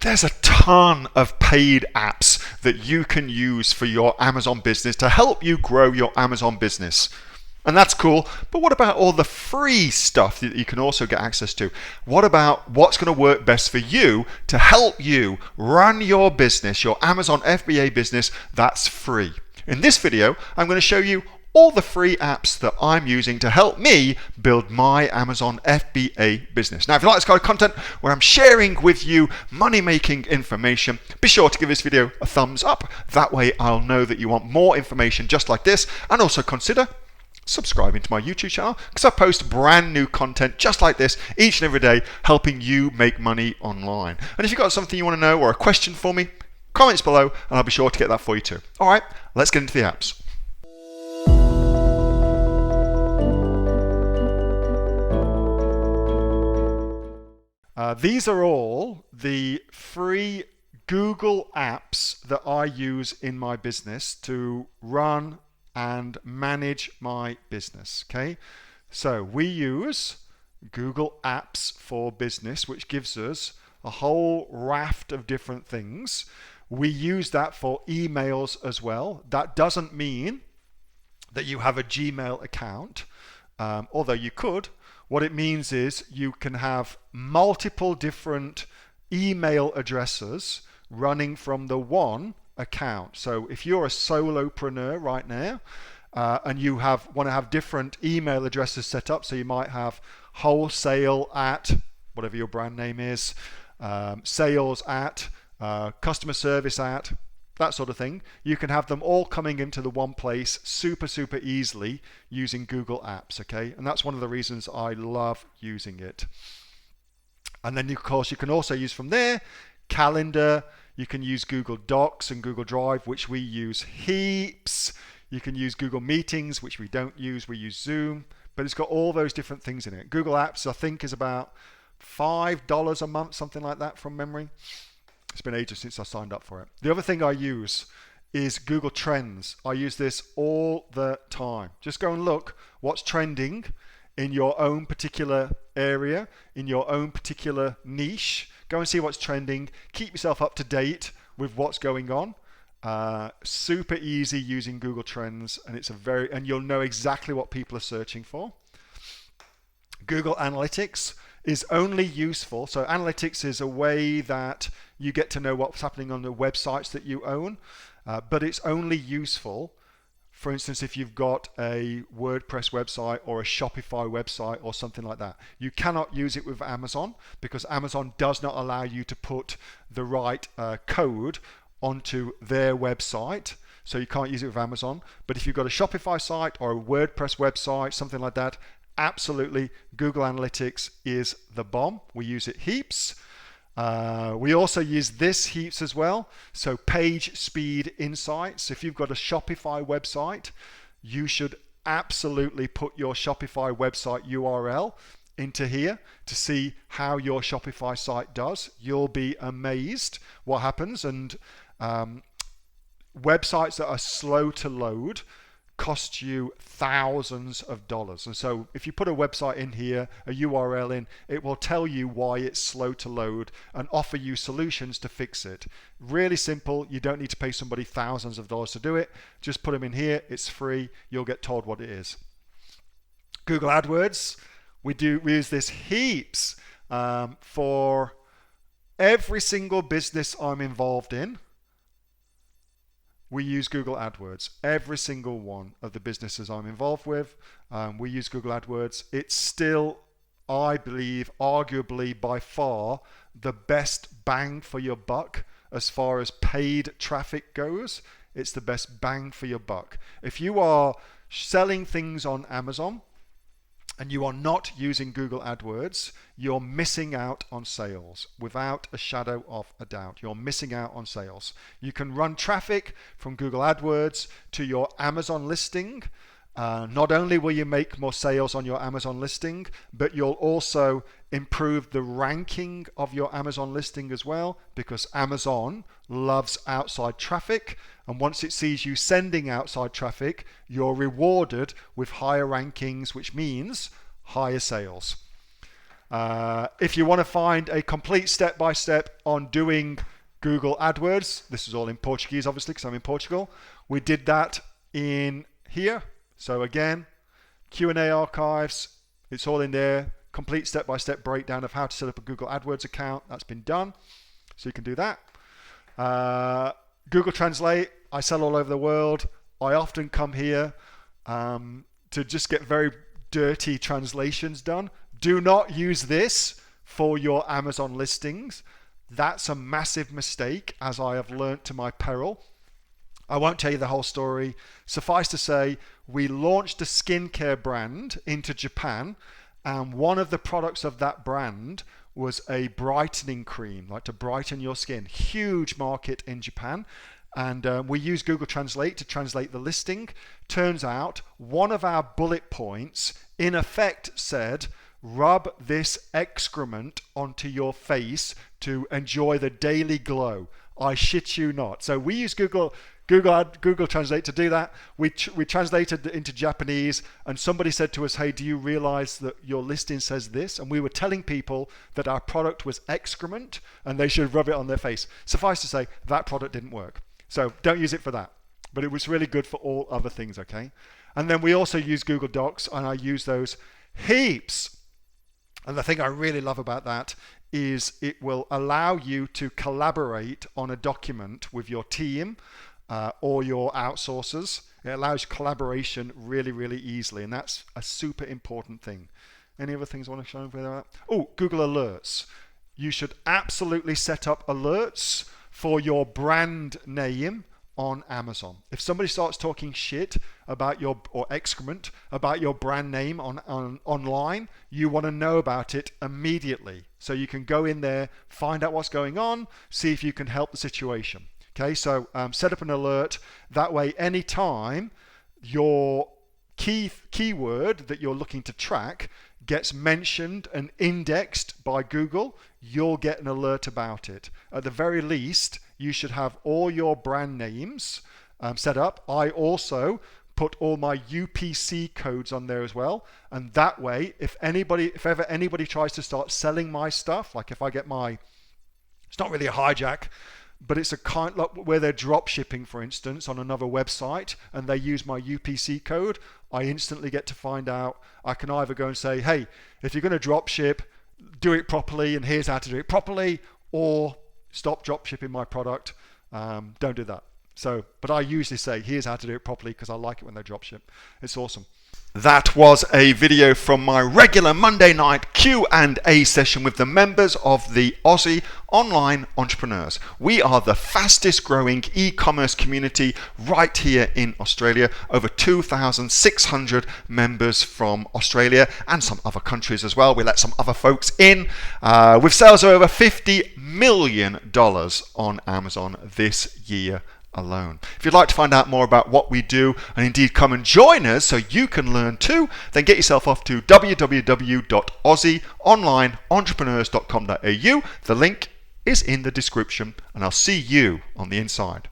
There's a ton of paid apps that you can use for your Amazon business to help you grow your Amazon business. And that's cool, but what about all the free stuff that you can also get access to? What about what's going to work best for you to help you run your business, your Amazon FBA business that's free? In this video, I'm going to show you all the free apps that I'm using to help me build my Amazon FBA business. Now, if you like this kind of content where I'm sharing with you money-making information, be sure to give this video a thumbs up. That way I'll know that you want more information just like this, and also consider subscribing to my YouTube channel because I post brand new content just like this each and every day, helping you make money online. And if you've got something you want to know or a question for me, comments below and I'll be sure to get that for you too. All right, let's get into the apps. These are all the free Google apps that I use in my business to run and manage my business. Okay, so we use Google Apps for Business, which gives us a whole raft of different things. We use that for emails as well. That doesn't mean that you have a Gmail account, although you could. What it means is you can have multiple different email addresses running from the one account. So if you're a solopreneur right now and you want to have different email addresses set up, so you might have wholesale at whatever your brand name is, sales at, customer service at, that sort of thing. You can have them all coming into the one place super easily using Google Apps, okay? And that's one of the reasons I love using it. And then of course you can also use from there calendar. You can use Google Docs and Google Drive, which we use heaps. You can use Google Meetings, which we don't use. We use Zoom, but it's got all those different things in it. Google Apps, I think, is about $5 a month, something like that from memory. It's been ages since I signed up for it. The other thing I use is Google Trends. I use this all the time. Just go and look what's trending in your own particular area, in your own particular niche. Go and see what's trending. Keep yourself up to date with what's going on. Super easy using Google Trends, and and you'll know exactly what people are searching for. Google Analytics is only useful. So analytics is a way that you get to know what's happening on the websites that you own, but it's only useful, for instance, if you've got a WordPress website or a Shopify website or something like that. You cannot use it with Amazon because Amazon does not allow you to put the right code onto their website. So you can't use it with Amazon. But if you've got a Shopify site or a WordPress website, something like that, absolutely, Google Analytics is the bomb. We use it heaps. We also use this heaps as well. So page speed insights. If you've got a Shopify website, you should absolutely put your Shopify website URL into here to see how your Shopify site does. You'll be amazed what happens. And websites that are slow to load cost you thousands of dollars. And so if you put a website in here, a URL in, it will tell you why it's slow to load and offer you solutions to fix it. Really simple. You don't need to pay somebody thousands of dollars to do it. Just put them in here. It's free. You'll get told what it is. Google AdWords. We use this heaps for every single business I'm involved in. We use Google AdWords. Every single one of the businesses I'm involved with, we use Google AdWords. It's still, I believe, arguably by far the best bang for your buck as far as paid traffic goes. It's the best bang for your buck. If you are selling things on Amazon and you are not using Google AdWords, you're missing out on sales without a shadow of a doubt. You're missing out on sales. You can run traffic from Google AdWords to your Amazon listing. Not only will you make more sales on your Amazon listing, but you'll also improve the ranking of your Amazon listing as well, because Amazon loves outside traffic, and once it sees you sending outside traffic, you're rewarded with higher rankings, which means higher sales. If you want to find a complete step-by-step on doing Google AdWords, this is all in Portuguese, obviously, because I'm in Portugal. We did that in here. So again, Q&A archives, it's all in there. Complete step-by-step breakdown of how to set up a Google AdWords account. That's been done. So you can do that. Google Translate, I sell all over the world. I often come here to just get very dirty translations done. Do not use this for your Amazon listings. That's a massive mistake, as I have learnt to my peril. I won't tell you the whole story. Suffice to say, we launched a skincare brand into Japan, and one of the products of that brand was a brightening cream, like to brighten your skin. Huge market in Japan. And we use Google Translate to translate the listing. Turns out one of our bullet points in effect said, rub this excrement onto your face to enjoy the daily glow. I shit you not. So we use Google Translate to do that. We translated it into Japanese, and somebody said to us, hey, do you realize that your listing says this? And we were telling people that our product was excrement and they should rub it on their face. Suffice to say, that product didn't work. So don't use it for that. But it was really good for all other things, okay? And then we also use Google Docs, and I use those heaps. And the thing I really love about that is it will allow you to collaborate on a document with your team or your outsourcers. It allows collaboration really, really easily, and that's a super important thing. Any other things I want to show over there? Oh, Google Alerts. You should absolutely set up alerts for your brand name on Amazon. If somebody starts talking shit about your, or excrement about your brand name online, you want to know about it immediately. So you can go in there, find out what's going on, see if you can help the situation. Okay, so set up an alert. That way, anytime your keyword that you're looking to track gets mentioned and indexed by Google, you'll get an alert about it. At the very least, you should have all your brand names set up. I also put all my UPC codes on there as well, and that way, if ever anybody tries to start selling my stuff, like if I get my, it's not really a hijack, but it's a kind like where they're drop shipping, for instance, on another website, and they use my UPC code, I instantly get to find out. I can either go and say, hey, if you're going to drop ship, do it properly, and here's how to do it properly, or stop drop shipping my product. Don't do that. So, but I usually say, here's how to do it properly, because I like it when they drop ship. It's awesome. That was a video from my regular Monday night Q&A session with the members of the Aussie Online Entrepreneurs. We are the fastest growing e-commerce community right here in Australia. Over 2,600 members from Australia and some other countries as well. We let some other folks in with sales of over $50 million on Amazon this year alone. If you'd like to find out more about what we do and indeed come and join us so you can learn too, then get yourself off to www.aussieonlineentrepreneurs.com.au. The link is in the description, and I'll see you on the inside.